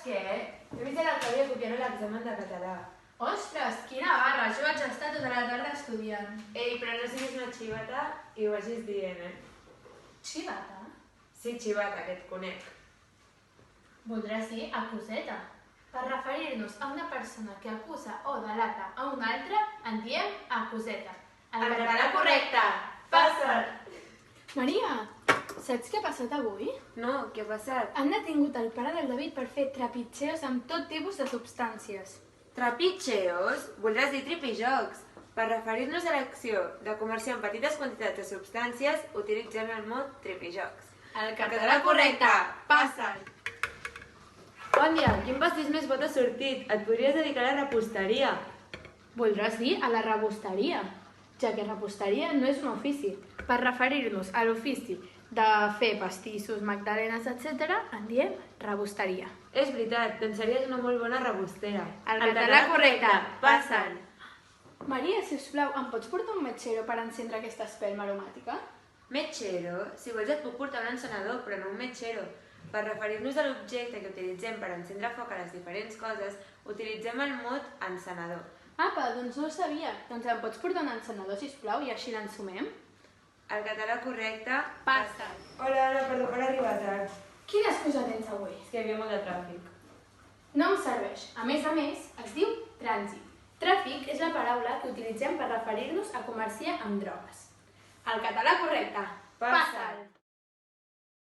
què? He vist l'altre dia copiant l'examen de català. Ostres, quina barra! Jo vaig estar tota la tarda estudiant. Ei, però no siguis una xivata i ho vagis dient, Xivata? Sí, xivata, que et conec. Voldràs dir acuseta. Per referir-nos a una persona que acusa o delata a una altra, en diem acuseta. El català correcte! Passa't! Maria, saps què ha passat avui? No, què ha passat? Han detingut el pare del David per fer trepitgeos amb tot tipus de substàncies. Trepitgeos? Voldràs dir tripijocs. Per referir-nos a l'acció de comerciar amb petites quantitats de substàncies, utilitzem el mot tripijocs. El català correcte! Passa't! Bon dia, quin pastís més bo t'ha sortit? Et podries dedicar a la reposteria. Voldràs dir a la rebosteria, ja que reposteria no és un ofici. Per referir-nos a l'ofici de fer pastissos, magdalenes, etc., en diem rebosteria. És veritat, te'n series una molt bona rebostera. El català correcte! Passa'l! Maria, sisplau, em pots portar un metxero per encendre aquesta espelma aromàtica? Metxero? Si vols et puc portar un encenedor, però no un metxero. Per referir-nos a l'objecte que utilitzem per encendre foc a les diferents coses, utilitzem el mot encenedor. Apa, doncs no ho sabia. Doncs em pots portar un encenedor, sisplau, i així l'ensumem? El català correcte... Passa'l! Hola, Anna, perdó per arribar tard. Quina excusa tens avui? És que hi havia molt de tràfic. No em serveix. A més, es diu trànsit. Tràfic és la paraula que utilitzem per referir-nos a comerciar amb drogues. El català correcte. Passa'l!